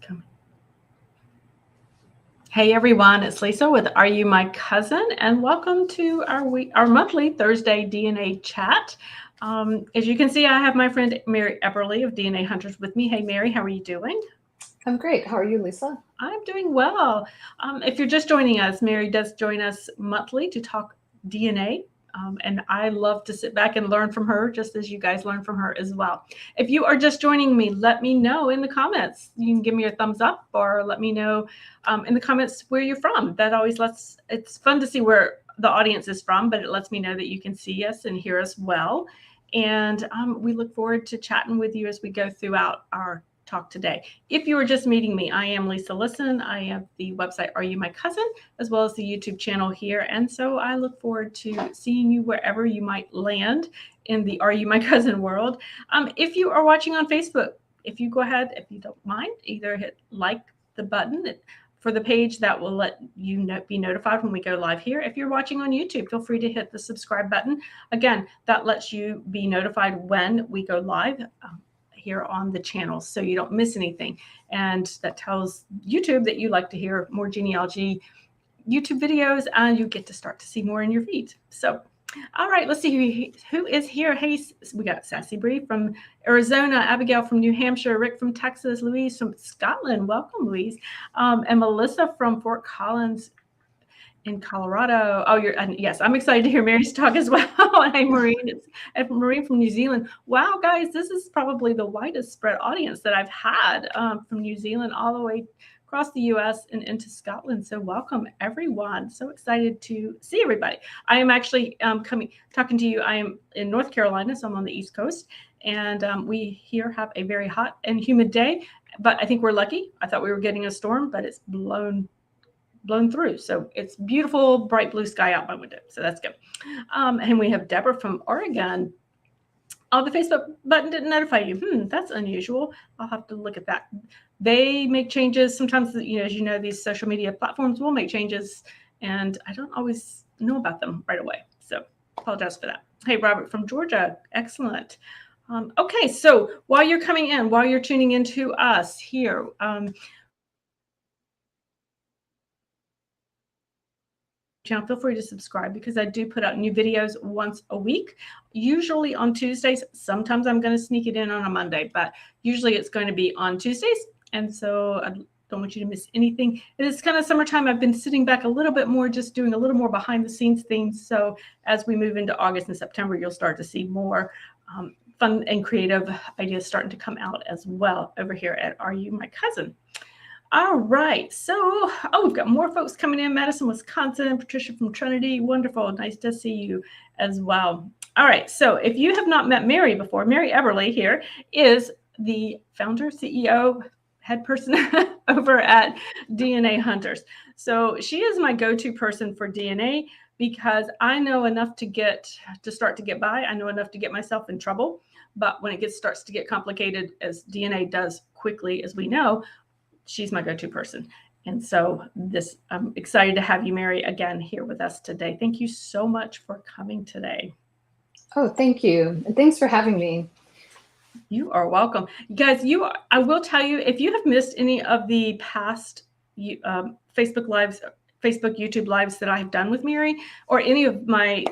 Coming. Hey everyone, it's Lisa with Are You My Cousin? And welcome to our monthly Thursday DNA chat. As you can see, I have my friend Mary Eberle of DNA Hunters with me. Hey Mary, how are you doing? I'm great. How are you, Lisa? I'm doing well. If you're just joining us, Mary does join us monthly to talk DNA. And I love to sit back and learn from her, just as you guys learn from her as well. If you are just joining me, let me know in the comments. You can give me a thumbs up or let me know in the comments where you're from. That always it's fun to see where the audience is from, but it lets me know that you can see us and hear us well. And we look forward to chatting with you as we go throughout our talk today. If you are just meeting me, I am Lisa Listen. I have the website Are You My Cousin, as well as the YouTube channel here. And so I look forward to seeing you wherever you might land in the Are You My Cousin world. If you are watching on Facebook, if you go ahead, if you don't mind, either hit like the button for the page that will let you be notified when we go live here. If you're watching on YouTube, feel free to hit the subscribe button. Again, that lets you be notified when we go live here on the channel, so you don't miss anything. And that tells YouTube that you like to hear more genealogy YouTube videos, and you get to start to see more in your feed. So, all right, let's see who is here. Hey, we got Sassy Bree from Arizona, Abigail from New Hampshire, Rick from Texas, Louise from Scotland. Welcome, Louise. And Melissa from Fort Collins in Colorado. Oh, yes, I'm excited to hear Mary's talk as well. Hey, Maureen. It's Maureen from New Zealand. Wow, guys, this is probably the widest spread audience that I've had from New Zealand all the way across the U.S. and into Scotland. So welcome, everyone. So excited to see everybody. I am actually talking to you. I am in North Carolina, so I'm on the East Coast. And we here have a very hot and humid day, but I think we're lucky. I thought we were getting a storm, but it's blown through. So it's beautiful, bright blue sky out my window. So that's good. And we have Deborah from Oregon. Oh, the Facebook button didn't notify you. That's unusual. I'll have to look at that. They make changes. Sometimes, as you know, these social media platforms will make changes, and I don't always know about them right away. So apologize for that. Hey, Robert from Georgia. Excellent. Okay, so while you're coming in, while you're tuning into us here, channel, feel free to subscribe because I do put out new videos once a week, usually on Tuesdays. Sometimes I'm going to sneak it in on a Monday, but usually it's going to be on Tuesdays. And so I don't want you to miss anything. It is kind of summertime. I've been sitting back a little bit more, just doing a little more behind the scenes things. So as we move into August and September, you'll start to see more fun and creative ideas starting to come out as well over here at Are You My Cousin? All right. So, we've got more folks coming in. Madison, Wisconsin, Patricia from Trinity. Wonderful. Nice to see you as well. All right. So if you have not met Mary before, Mary Eberle here is the founder, CEO, head person over at DNA Hunters. So she is my go-to person for DNA because I know enough to start to get by. I know enough to get myself in trouble. But when it starts to get complicated, as DNA does quickly, as we know, she's my go-to person. And so I'm excited to have you, Mary, again here with us today. Thank you so much for coming today. Oh, thank you. And thanks for having me. You are welcome. Guys, I will tell you, if you have missed any of the past Facebook Lives, Facebook, YouTube Lives that I have done with Mary, or any of my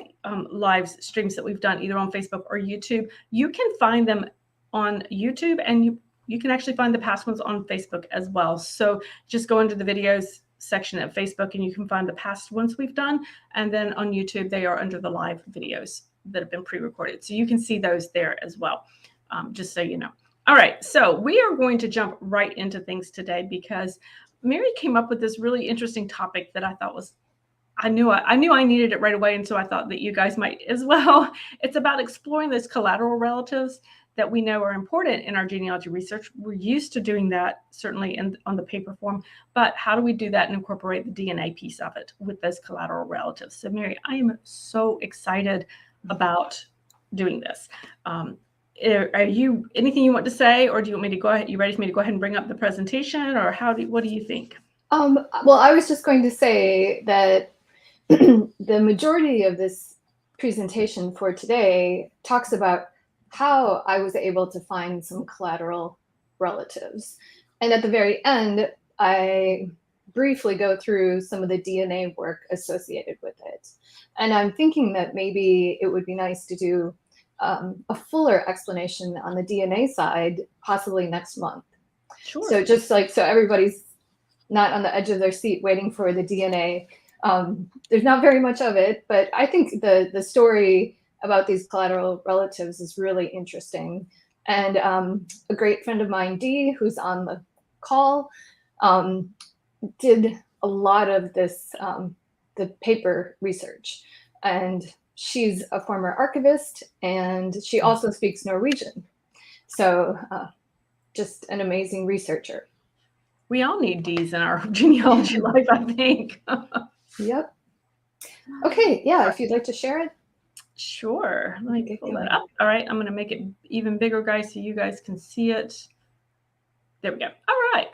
live streams that we've done either on Facebook or YouTube, you can find them on YouTube, and you can actually find the past ones on Facebook as well. So just go into the videos section at Facebook and you can find the past ones we've done. And then on YouTube, they are under the live videos that have been pre-recorded. So you can see those there as well, just so you know. All right, so we are going to jump right into things today because Mary came up with this really interesting topic that I thought I knew I needed it right away. And so I thought that you guys might as well. It's about exploring those collateral relatives that we know are important in our genealogy research. We're used to doing that, certainly on the paper form, but how do we do that and incorporate the DNA piece of it with those collateral relatives? So Mary, I am so excited about doing this. Are you anything you want to say, or do you want me to go ahead? You ready for me to go ahead and bring up the presentation, or what do you think? Well, I was just going to say that the majority of this presentation for today talks about how I was able to find some collateral relatives. And at the very end, I briefly go through some of the DNA work associated with it. And I'm thinking that maybe it would be nice to do a fuller explanation on the DNA side, possibly next month. Sure. So just like, so everybody's not on the edge of their seat waiting for the DNA. There's not very much of it, but I think the story about these collateral relatives is really interesting. And a great friend of mine, Dee, who's on the call, did a lot of this, the paper research. And she's a former archivist, and she also speaks Norwegian. So just an amazing researcher. We all need D's in our genealogy life, I think. Yep. Okay, yeah, if you'd like to share it. Sure. Let me pull that up. All right, I'm going to make it even bigger, guys, so you guys can see it. There we go. All right.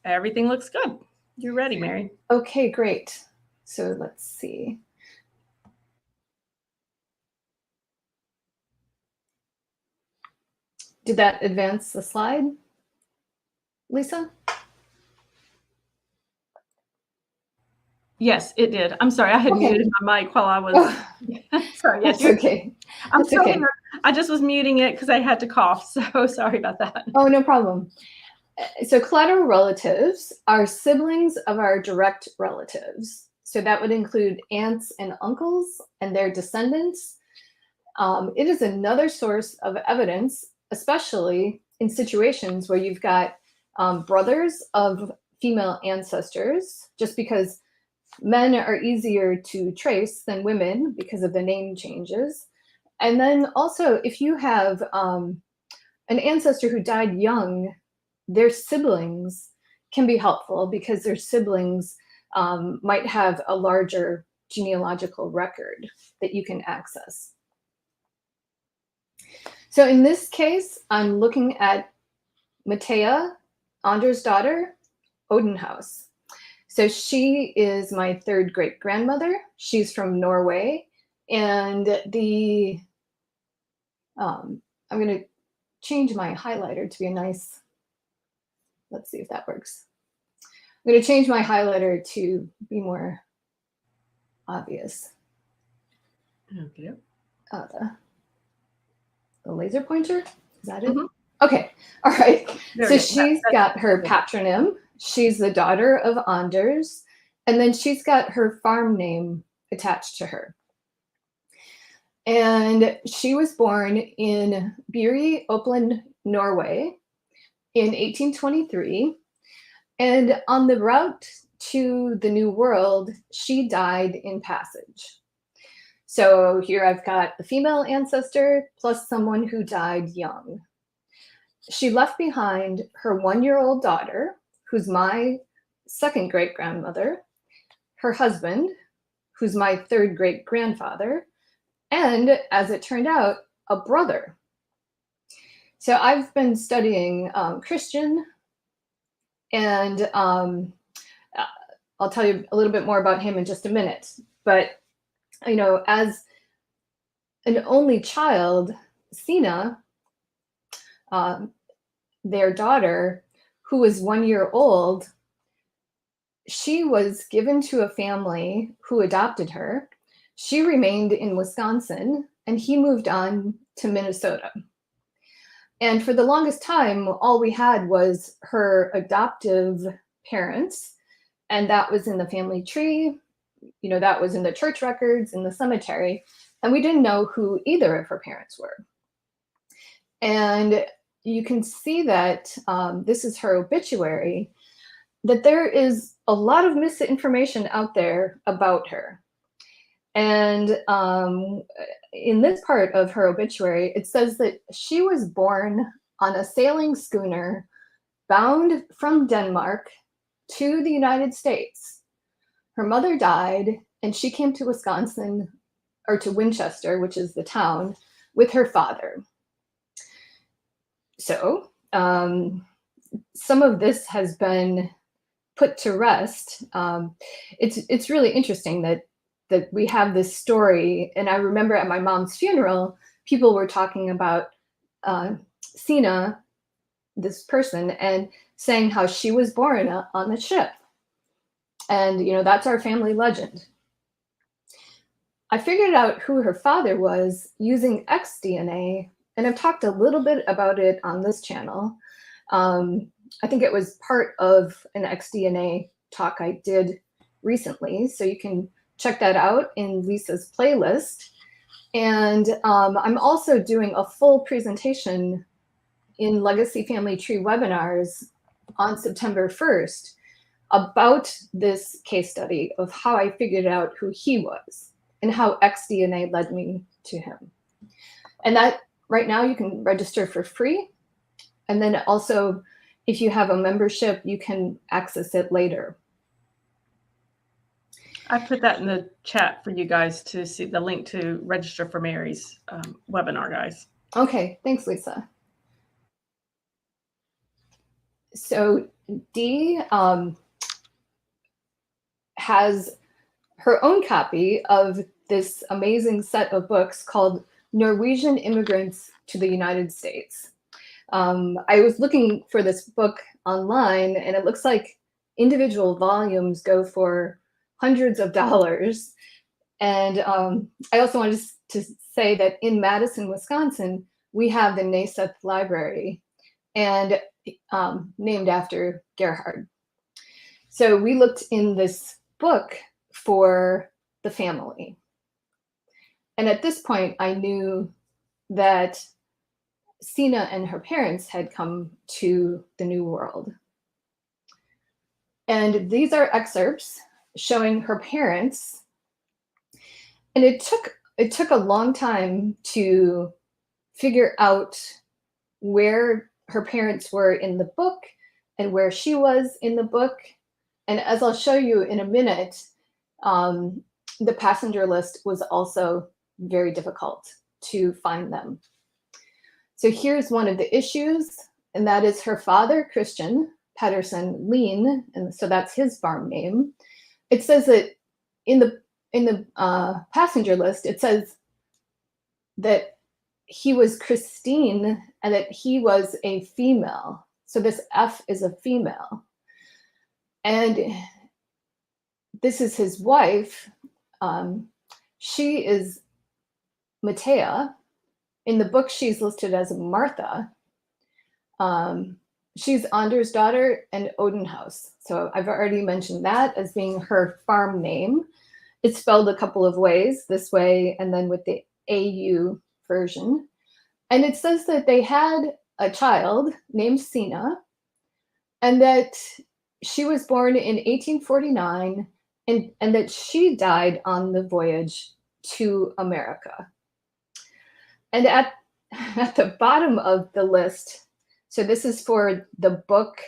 Everything looks good. You're ready, Mary. Okay, great. So let's see. Did that advance the slide, Lisa? Yes, it did. I'm sorry. I had muted my mic while I was. Sorry. Yes, that's okay. I'm sorry. Okay. I just was muting it because I had to cough. So sorry about that. Oh, no problem. So collateral relatives are siblings of our direct relatives. So that would include aunts and uncles and their descendants. It is another source of evidence, especially in situations where you've got brothers of female ancestors, just because men are easier to trace than women because of the name changes. And then also, if you have an ancestor who died young, their siblings can be helpful because their siblings might have a larger genealogical record that you can access. So in this case, I'm looking at Mathea, Anders' daughter, Odenhouse. So she is my third great grandmother. She's from Norway. And I'm going to change my highlighter to be a nice, let's see if that works. I'm going to change my highlighter to be more obvious. Okay. The laser pointer, is that it? Mm-hmm. Okay, all right. So she's got her patronym. She's the daughter of Anders, and then she's got her farm name attached to her. And she was born in Biri, Oppland, Norway in 1823. And on the route to the New World, she died in passage. So here I've got the female ancestor plus someone who died young. She left behind her 1-year-old daughter, who's my second great grandmother, her husband, who's my third great grandfather, and as it turned out, a brother. So I've been studying Christian, and I'll tell you a little bit more about him in just a minute. But, you know, as an only child, Sina, their daughter, who was 1 year old, she was given to a family who adopted her. She remained in Wisconsin, and he moved on to Minnesota. And for the longest time, all we had was her adoptive parents, and that was in the family tree. You know, that was in the church records, in the cemetery, and we didn't know who either of her parents were. And you can see that this is her obituary, that there is a lot of misinformation out there about her. And in this part of her obituary, it says that she was born on a sailing schooner bound from Denmark to the United States. Her mother died, and she came to Wisconsin, or to Winchester, which is the town, with her father. So some of this has been put to rest. It's really interesting that we have this story. And I remember at my mom's funeral, people were talking about Sina this person and saying how she was born on the ship. And, that's our family legend. I figured out who her father was using xDNA, and I've talked a little bit about it on this channel. I think it was part of an xDNA talk I did recently, so you can check that out in Lisa's playlist. And I'm also doing a full presentation in Legacy Family Tree webinars on September 1st about this case study of how I figured out who he was and how xDNA led me to him. And that right now you can register for free. And then also, if you have a membership, you can access it later. I put that in the chat for you guys to see the link to register for Mary's webinar, guys. Okay, thanks, Lisa. So Dee has her own copy of this amazing set of books called Norwegian Immigrants to the United States. I was looking for this book online, and it looks like individual volumes go for hundreds of dollars. And I also wanted to say that in Madison, Wisconsin, we have the Naiseth Library, and named after Gerhard. So we looked in this book for the family. And at this point, I knew that Sina and her parents had come to the New World. And these are excerpts showing her parents. And it took a long time to figure out where her parents were in the book and where she was in the book. And as I'll show you in a minute, the passenger list was also very difficult to find them. So here's one of the issues, and that is her father, Christian Pedersen Lean, and so that's his farm name. It says that in the passenger list, it says that he was Christine and that he was a female. So this F is a female. And this is his wife. She is Matea. In the book, she's listed as Martha. She's Anders' daughter and Odenhouse. So I've already mentioned that as being her farm name. It's spelled a couple of ways, this way and then with the AU version. And it says that they had a child named Sina, and that she was born in 1849, and that she died on the voyage to America. And at the bottom of the list, so this is for the book,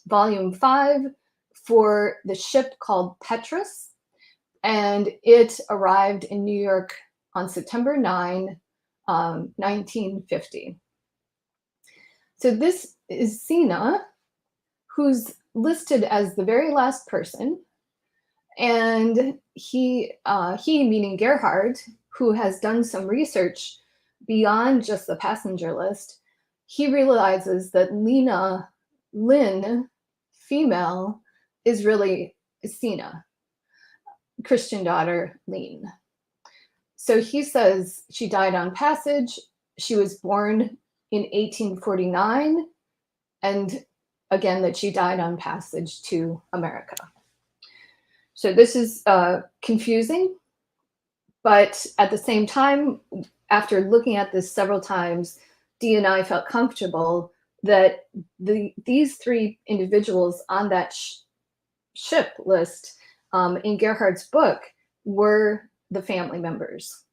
volume 5, for the ship called Petrus, and it arrived in New York on September 9, 1950. So this is Sina, who's listed as the very last person, and he meaning Gerhard, who has done some research beyond just the passenger list, he realizes that Lynn, female, is really Sina, Christian daughter, Lean. So he says she died on passage. She was born in 1849, and again, that she died on passage to America. So this is confusing, but at the same time, after looking at this several times, Dee and I felt comfortable that these three individuals on that ship list in Gerhard's book were the family members.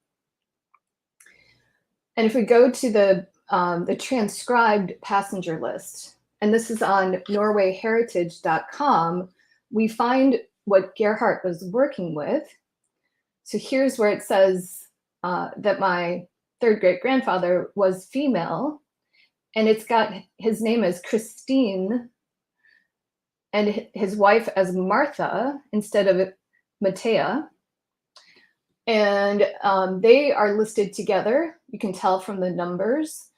And if we go to the transcribed passenger list, and this is on norwayheritage.com, we find what Gerhard was working with. So here's where it says that my third great grandfather was female, and it's got his name as Christine and his wife as Martha instead of Matea. And they are listed together. You can tell from the numbers.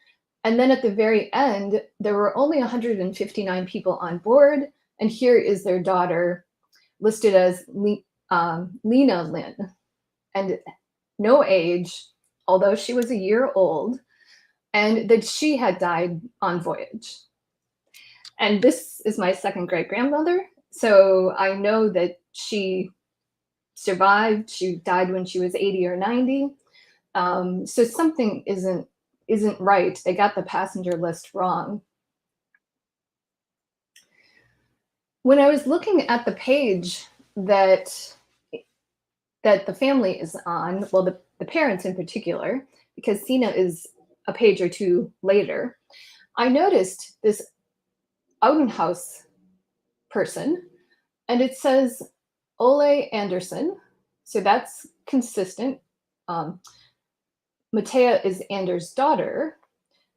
And then at the very end, there were only 159 people on board. And here is their daughter listed as Lena Lynn, and no age, although she was a year old, and that she had died on voyage. And this is my second great grandmother. So I know that she survived. She died when she was 80 or 90. So something isn't right. They got the passenger list wrong. When I was looking at the page that the family is on, well, the parents in particular, because Sina is a page or two later, I noticed this Oudenhouse person, and it says Olay Anderson, so that's consistent. Matea is Anders' daughter,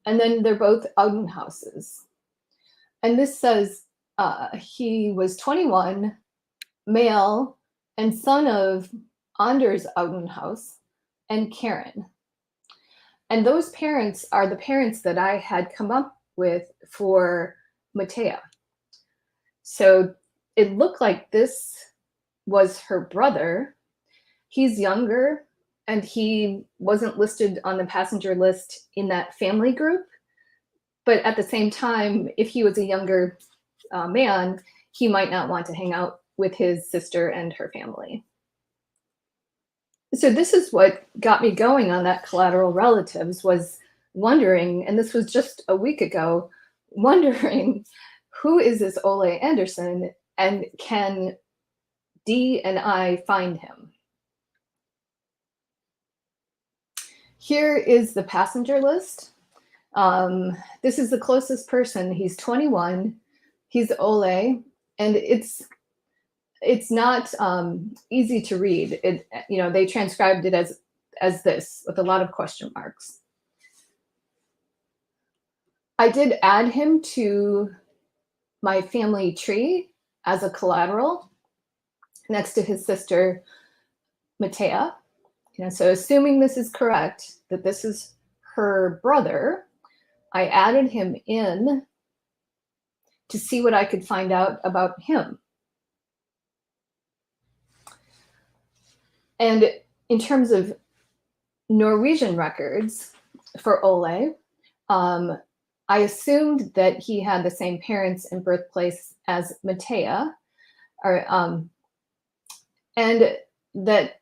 and then they're both Oudenhouses. And this says he was 21, male, and son of Anders Oudenhouse and Karen. And those parents are the parents that I had come up with for Matea. So it looked like this was her brother. He's younger, and he wasn't listed on the passenger list in that family group. But at the same time, if he was a younger man, he might not want to hang out with his sister and her family. So this is what got me going on that Collateral Relatives, was wondering, and this was just a week ago, wondering who is this Olay Anderson, and can Dee and I find him? Here is the passenger list. This is the closest person. He's 21. He's Olay, and it's not easy to read. They transcribed it as this with a lot of question marks. I did add him to my family tree as a collateral next to his sister Matea. So assuming this is correct, that this is her brother, I added him in to see what I could find out about him. And in terms of Norwegian records for Olay, I assumed that he had the same parents and birthplace as Matea, and that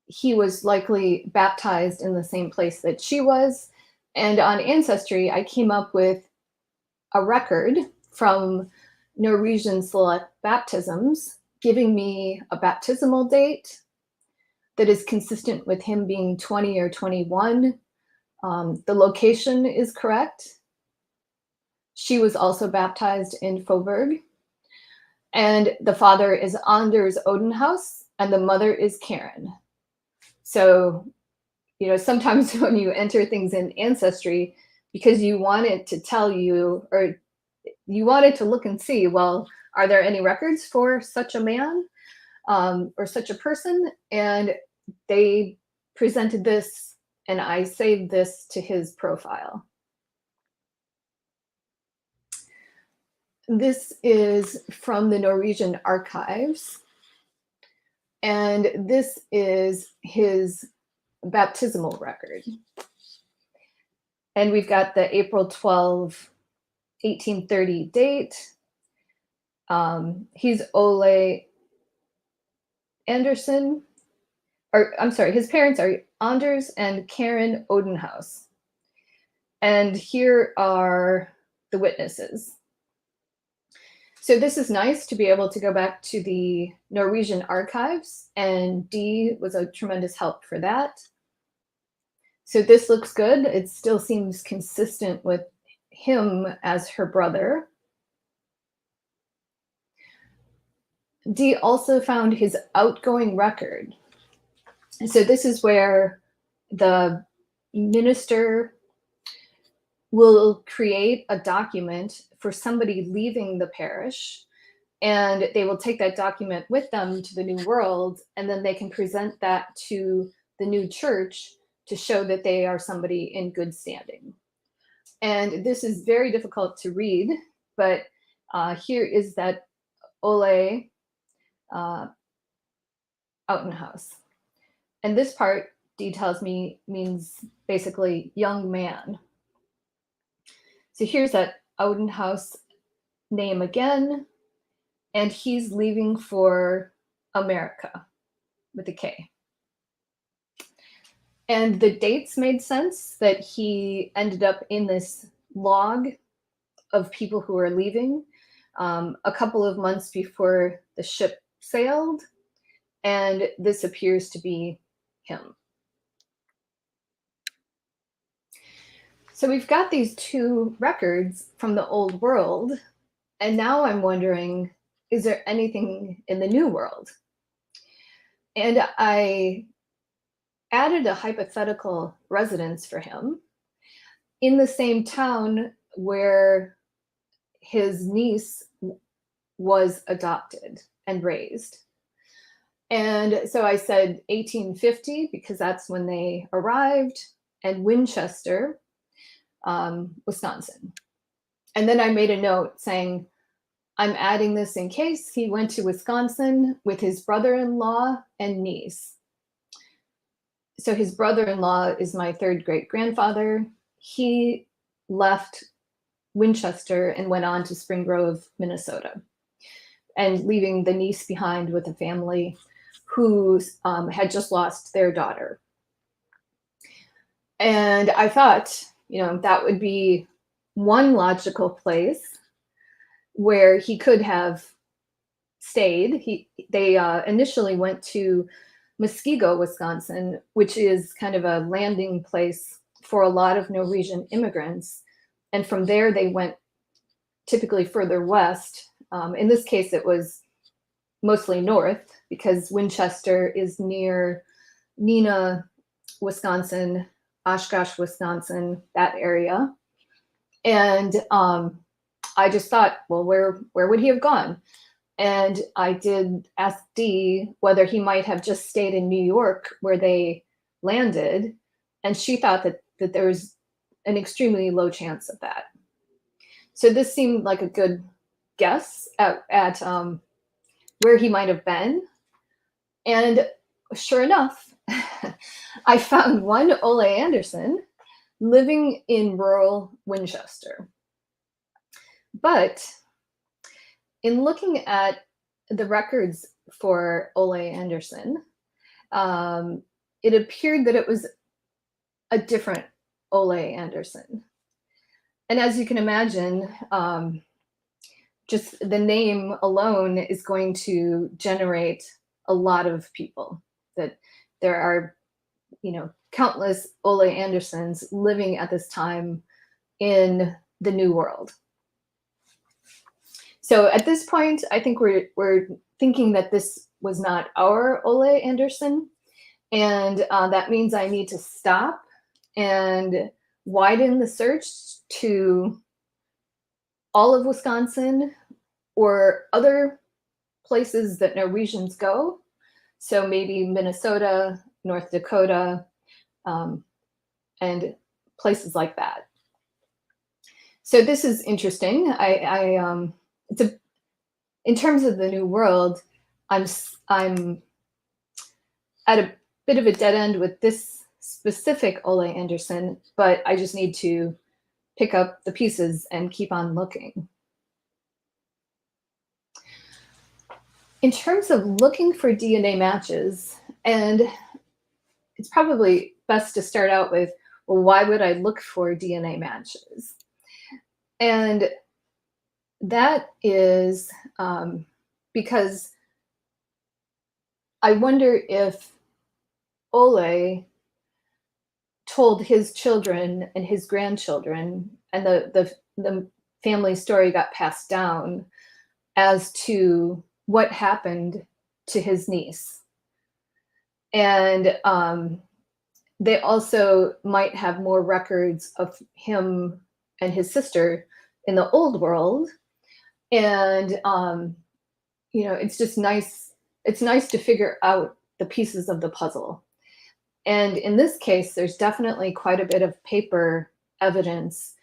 he was likely baptized in the same place that she was. And on Ancestry, I came up with a record from Norwegian select baptisms, giving me a baptismal date that is consistent with him being 20 or 21. The location is correct. She was also baptized in Faubourg. And the father is Anders Oudenhouse, and the mother is Karen. So, sometimes when you enter things in Ancestry, because you want it to tell you, or you want it to look and see, well, are there any records for such a man or such a person? And they presented this, and I saved this to his profile. This is from the Norwegian archives, and this is his baptismal record. And we've got the April 12, 1830 date. He's Olay Anderson, or I'm sorry, his parents are Anders and Karen Oudenhouse. And here are the witnesses. So this is nice to be able to go back to the Norwegian archives, and Dee was a tremendous help for that. So this looks good. It still seems consistent with him as her brother. Dee also found his outgoing record. So this is where the minister will create a document for somebody leaving the parish, and they will take that document with them to the New World, and then they can present that to the new church to show that they are somebody in good standing. And this is very difficult to read, but here is that Olay Autenhaus. And this part details means basically young man. So here's that Autenhaus name again, and he's leaving for America with a K. And the dates made sense that he ended up in this log of people who are leaving a couple of months before the ship sailed, and this appears to be him. So we've got these two records from the old world, and now I'm wondering, is there anything in the new world? And I added a hypothetical residence for him in the same town where his niece was adopted and raised. And so I said 1850 because that's when they arrived, and Winchester, Wisconsin. And then I made a note saying, I'm adding this in case he went to Wisconsin with his brother-in-law and niece. So his brother-in-law is my third great-grandfather. He left Winchester and went on to Spring Grove, Minnesota, and leaving the niece behind with a family who had just lost their daughter. And I thought, that would be one logical place where he could have stayed. They initially went to Muskego, Wisconsin, which is kind of a landing place for a lot of Norwegian immigrants. And from there, they went typically further west. In this case, it was mostly north because Winchester is near Neenah, Wisconsin, Oshkosh, Wisconsin, that area. And I just thought, well, where would he have gone? And I did ask Dee whether he might have just stayed in New York where they landed. And she thought that there was an extremely low chance of that. So this seemed like a good guess at where he might have been. And sure enough, I found one Olay Anderson living in rural Winchester. But in looking at the records for Olay Anderson, it appeared that it was a different Olay Anderson. And as you can imagine, just the name alone is going to generate a lot of people. That there are, countless Olay Andersons living at this time in the New World. So at this point, I think we're thinking that this was not our Olay Anderson, and that means I need to stop and widen the search to all of Wisconsin or other places that Norwegians go. So maybe Minnesota, North Dakota, and places like that. So this is interesting. In terms of the New World, I'm at a bit of a dead end with this specific Olay Anderson, but I just need to pick up the pieces and keep on looking. In terms of looking for DNA matches, and it's probably best to start out with, well, why would I look for DNA matches? And that is because I wonder if Olay told his children and his grandchildren, and the family story got passed down as to what happened to his niece. And they also might have more records of him and his sister in the old world. And, it's just nice. It's nice to figure out the pieces of the puzzle. And in this case, there's definitely quite a bit of paper evidence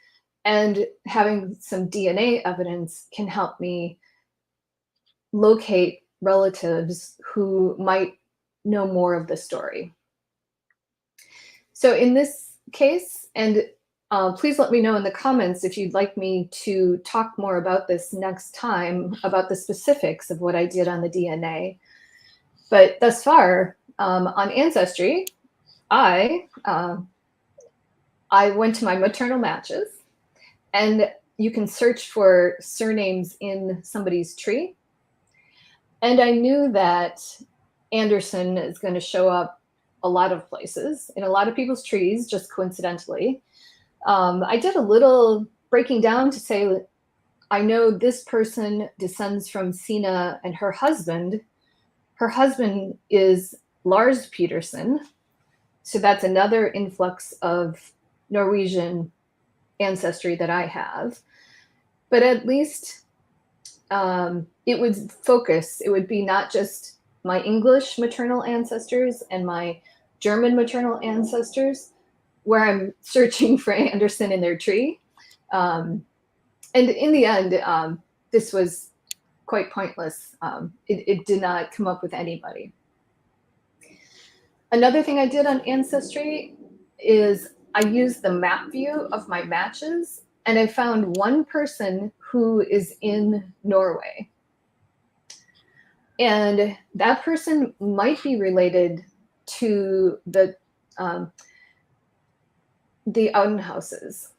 And having some DNA evidence can help me locate relatives who might know more of the story. So in this case, and please let me know in the comments if you'd like me to talk more about this next time, about the specifics of what I did on the DNA. But thus far, on Ancestry, I went to my maternal matches, and you can search for surnames in somebody's tree. And I knew that Anderson is going to show up a lot of places, in a lot of people's trees, just coincidentally. I did a little breaking down to say, I know this person descends from Sina and her husband. Her husband is Lars Peterson. So that's another influx of Norwegian ancestry that I have. But at least it would focus, it would be not just my English maternal ancestors and my German maternal ancestors, where I'm searching for Anderson in their tree. And in the end, this was quite pointless. It did not come up with anybody. Another thing I did on Ancestry is I used the map view of my matches, and I found one person who is in Norway. And that person might be related to the Audenhouses.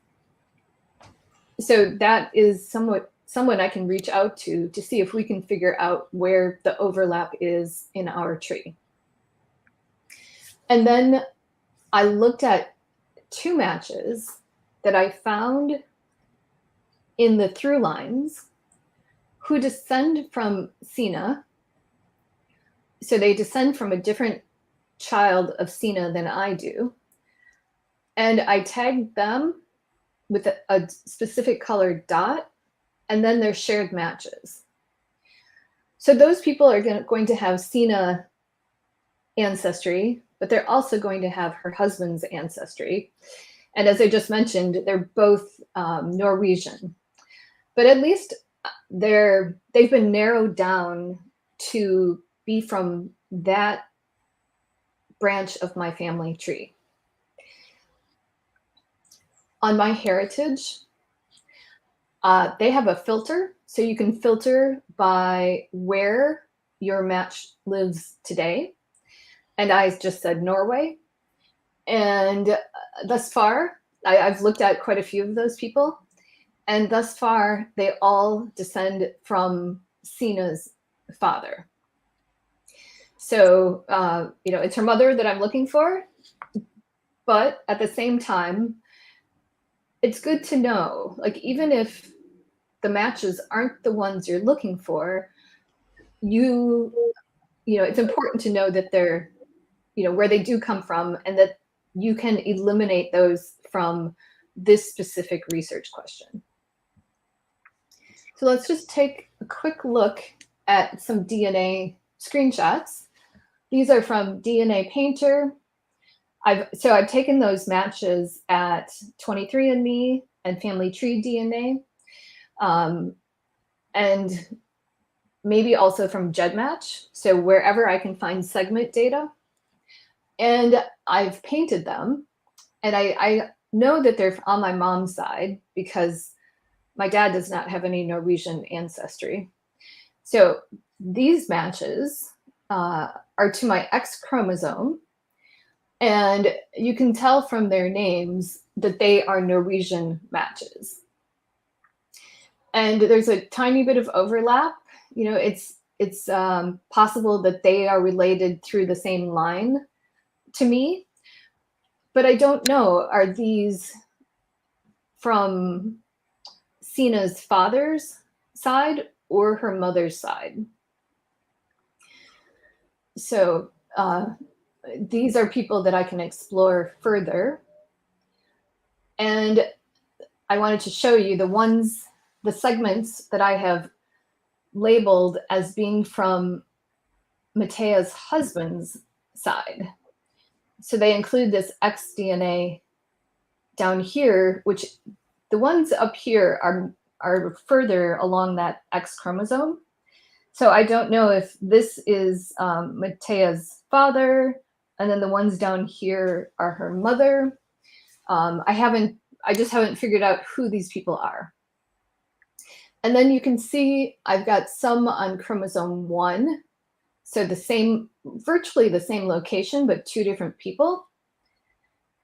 So that is someone I can reach out to see if we can figure out where the overlap is in our tree. And then I looked at 2 matches that I found in the through lines who descend from Sina. So they descend from a different child of Sina than I do. And I tagged them with a specific colored dot, and then they're shared matches. So those people are going to have Sina ancestry, but they're also going to have her husband's ancestry. And as I just mentioned, they're both Norwegian. But at least they've been narrowed down to be from that branch of my family tree. On my heritage, they have a filter. So you can filter by where your match lives today. And I just said Norway. And thus far, I've looked at quite a few of those people. And thus far, they all descend from Sina's father. So, it's her mother that I'm looking for. But at the same time, it's good to know, like, even if the matches aren't the ones you're looking for, it's important to know that they're, where they do come from, and that you can eliminate those from this specific research question. So let's just take a quick look at some DNA screenshots. These are from DNA Painter. I've taken those matches at 23andMe and Family Tree DNA, and maybe also from GEDmatch, so wherever I can find segment data. And I've painted them, and I know that they're on my mom's side because my dad does not have any Norwegian ancestry. So these matches are to my X chromosome, and you can tell from their names that they are Norwegian matches. And there's a tiny bit of overlap. It's possible that they are related through the same line to me, but I don't know, are these from Sina's father's side or her mother's side? So these are people that I can explore further. And I wanted to show you the segments that I have labeled as being from Matea's husband's side. So they include this X DNA down here, which the ones up here are further along that X chromosome. So I don't know if this is Matea's father, and then the ones down here are her mother. I just haven't figured out who these people are. And then you can see I've got some on chromosome 1. So virtually the same location, but 2 different people.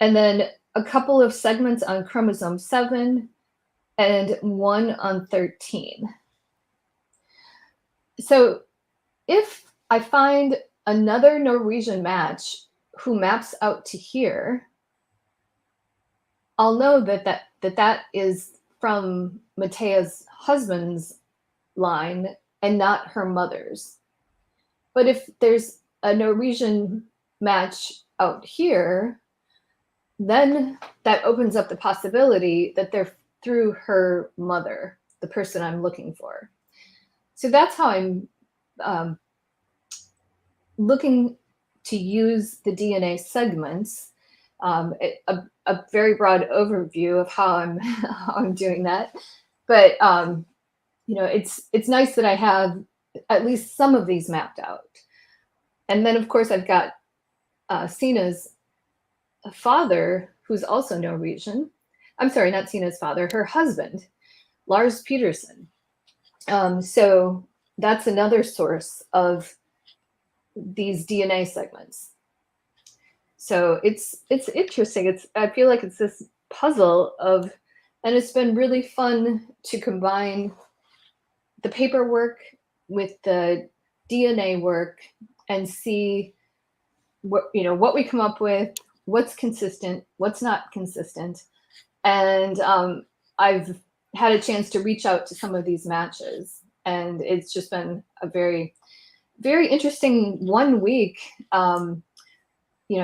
And then a couple of segments on chromosome 7 and 1 on 13. So if I find another Norwegian match who maps out to here, I'll know that is from Matea's husband's line and not her mother's. But if there's a Norwegian match out here, then that opens up the possibility that they're through her mother, the person I'm looking for. So that's how I'm looking to use the DNA segments. A very broad overview of how I'm doing that, but it's nice that I have at least some of these mapped out. And then of course I've got Sina's father, who's also Norwegian. I'm sorry, not Sina's father, her husband, Lars Peterson. So that's another source of these DNA segments. So it's interesting. I feel like it's this puzzle and it's been really fun to combine the paperwork with the DNA work and see what we come up with, what's consistent, what's not consistent. And I've had a chance to reach out to some of these matches, and it's just been a very, very interesting 1 week.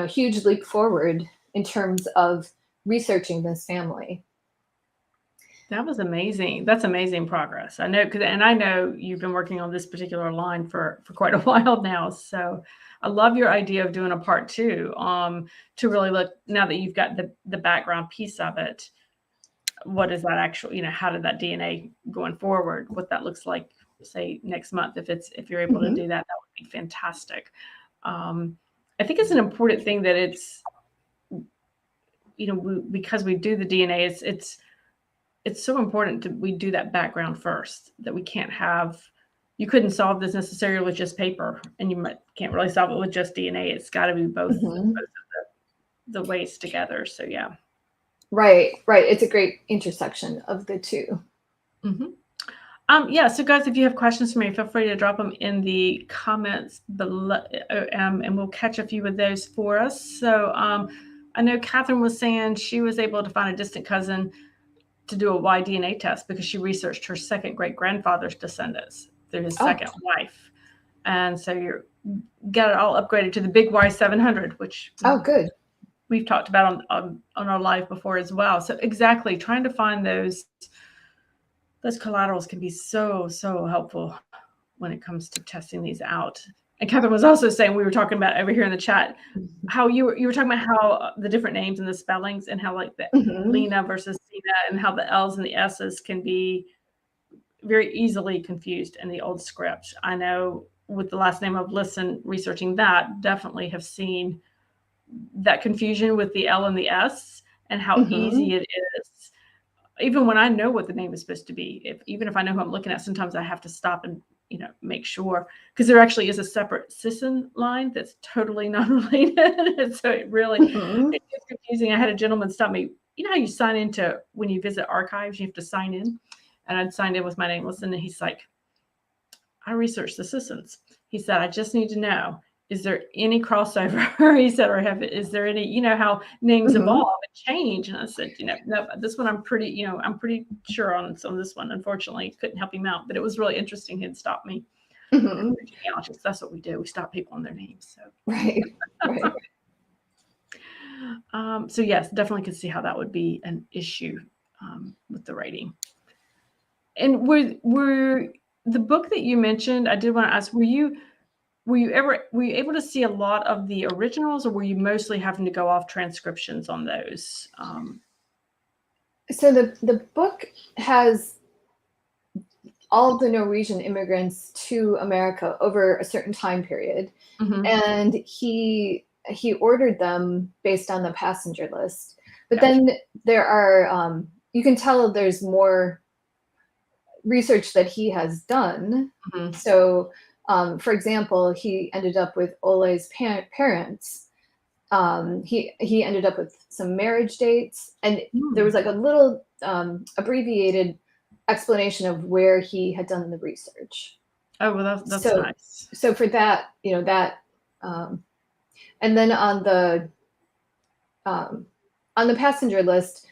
Huge leap forward in terms of researching this family. That was amazing. That's amazing progress. I know, and I know you've been working on this particular line for quite a while now. So I love your idea of doing a part 2 to really look, now that you've got the background piece of it, what is that actual, how did that DNA going forward, what that looks like, say next month, if you're able to do that, that would be fantastic. I think it's an important thing that it's, because we do the DNA, it's so important we do that background first, that we can't you couldn't solve this necessarily with just paper, and you can't really solve it with just DNA. It's got to be both of the ways together. So yeah. Right. It's a great intersection of the two. Yeah. So guys, if you have questions for me, feel free to drop them in the comments below, and we'll catch a few of those for us. So I know Catherine was saying she was able to find a distant cousin to do a Y-DNA test because she researched her second great-grandfather's descendants through his second wife. And so you got it all upgraded to the big Y700, which good. We've talked about on our live before as well. So exactly, trying to find those collaterals can be so, so helpful when it comes to testing these out. And Catherine was also saying, we were talking about over here in the chat, how you were talking about how the different names and the spellings, and how like the Lena versus Sina, and how the L's and the S's can be very easily confused in the old script. I know with the last name of Listen, researching that, definitely have seen that confusion with the L and the S, and how easy it is. Even when I know what the name is supposed to be, even if I know who I'm looking at, sometimes I have to stop and make sure, because there actually is a separate Sisson line that's totally non-related. And so it really it gets confusing. I had a gentleman stop me. You know how you sign into, when you visit archives, you have to sign in, and I'd signed in with my name. Listen, and he's like, I researched the Sissons. He said, I just need to know, is there any crossover? He said, is there any, how names evolve and change? And I said, no, this one I'm pretty sure on this one. Unfortunately, couldn't help him out, but it was really interesting. He'd stop me. Genealogists, that's what we do. We stop people on their names. So right. So yes, definitely could see how that would be an issue with the writing. And were the book that you mentioned, I did want to ask, were you able to see a lot of the originals, or were you mostly having to go off transcriptions on those? So the book has all the Norwegian immigrants to America over a certain time period, and he ordered them based on the passenger list. But Gotcha. then there are you can tell there's more research that he has done. So, for example, he ended up with Olay's parents. He ended up with some marriage dates, and there was like a little abbreviated explanation of where he had done the research. Oh, well, that's nice. So for that, that, and then on the passenger list,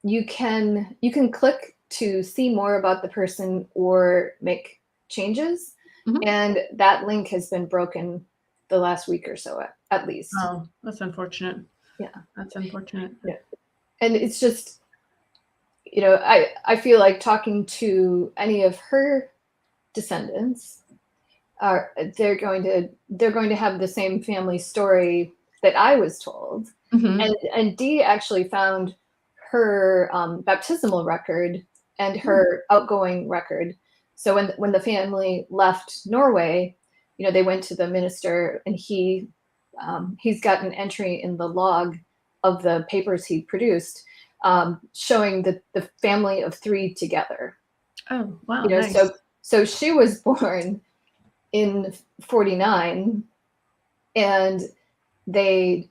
you can click to see more about the person or make changes, and that link has been broken the last week or so at least. Oh, that's unfortunate. Yeah, that's unfortunate. Yeah, and it's just, I feel like talking to any of her descendants, they're going to have the same family story that I was told. And Dee actually found her baptismal record and her outgoing record. So when the family left Norway, they went to the minister, and he's got an entry in the log of the papers he produced, showing the family of 3 together. Oh, wow. Nice. So she was born in 49, and they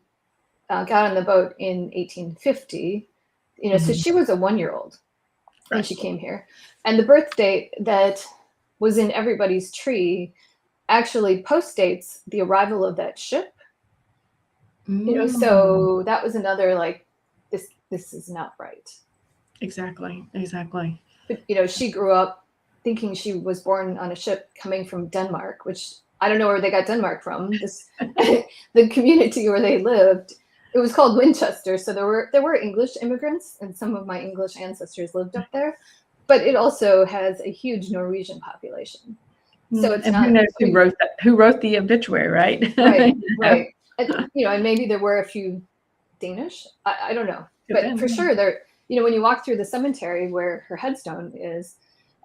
got on the boat in 1850. So she was a 1-year-old when she came here, and the birth date that was in everybody's tree actually postdates the arrival of that ship. So that was another, like, this is not right. Exactly. But she grew up thinking she was born on a ship coming from Denmark, which I don't know where they got Denmark from. The community where they lived, it was called Winchester. So there were English immigrants, and some of my English ancestors lived up there. But it also has a huge Norwegian population. So it's not. Who knows who wrote that? Who wrote the obituary, right? Right. And, and maybe there were a few Danish. I don't know, but for sure there. When you walk through the cemetery where her headstone is,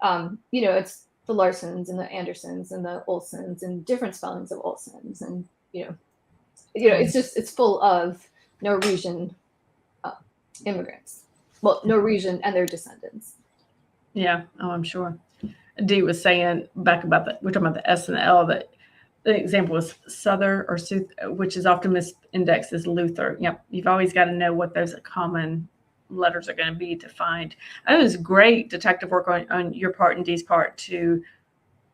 it's the Larsens and the Andersons and the Olsens and different spellings of Olsens, and it's full of Norwegian immigrants. Well, Norwegian and their descendants. Yeah. Oh, I'm sure. Dee was saying back about we're talking about the S and the L, that the example was Souther or Sooth, which is often misindexed as Luther. Yep. You've always got to know what those common letters are going to be to find. It was great detective work on your part and Dee's part to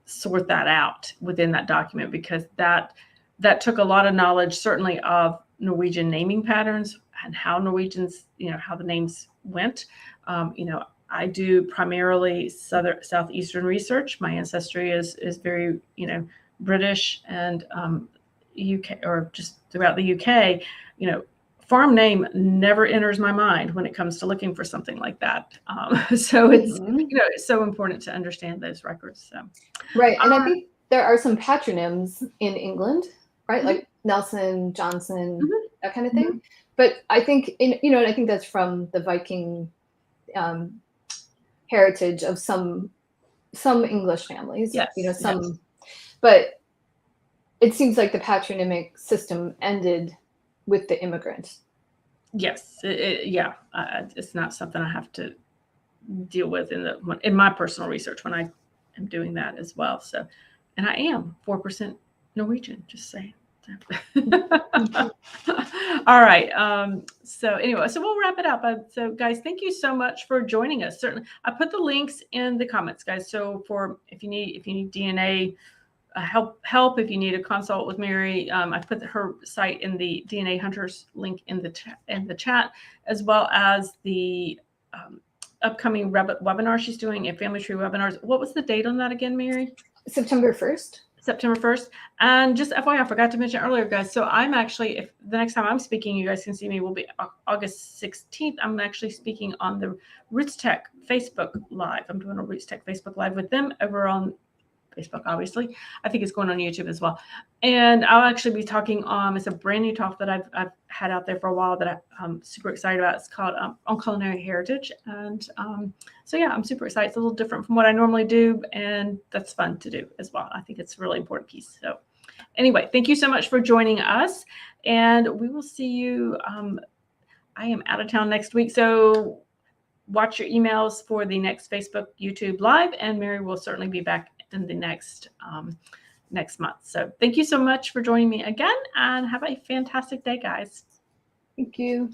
sort that out within that document, because that took a lot of knowledge, certainly of Norwegian naming patterns and how Norwegians, how the names went. I do primarily southeastern research. My ancestry is very, British and UK, or just throughout the UK. Farm name never enters my mind when it comes to looking for something like that. So it's it's so important to understand those records. So. Right, and I think there are some patronyms in England, right? Like Nelson, Johnson, that kind of thing. But I think I think that's from the Viking heritage of some English families. Yes, but it seems like the patronymic system ended with the immigrant. Yes, it's not something I have to deal with in my personal research when I am doing that as well. So, and I am 4% Norwegian, just saying. All right. So anyway, so we'll wrap it up. So guys, thank you so much for joining us. Certainly, I put the links in the comments, guys. So if you need DNA help, if you need a consult with Mary, I put her site in the DNA Hunters link in the chat, as well as the upcoming webinar she's doing, a family tree webinars. What was the date on that again, Mary? September 1st. September 1st. And just FYI, I forgot to mention earlier, guys. So I'm actually, if the next time I'm speaking, you guys can see me, will be August 16th. I'm actually speaking on the Roots Tech Facebook Live. I'm doing a Roots Tech Facebook Live with them over on Facebook, obviously. I think it's going on YouTube as well. And I'll actually be talking it's a brand new talk that I've had out there for a while that I'm super excited about. It's called on culinary heritage. And so yeah, I'm super excited. It's a little different from what I normally do, and that's fun to do as well. I think it's a really important piece. So anyway, thank you so much for joining us, and we will see you. I am out of town next week, so watch your emails for the next Facebook, YouTube Live, and Mary will certainly be back in the next month. So thank you so much for joining me again, and have a fantastic day, guys. Thank you.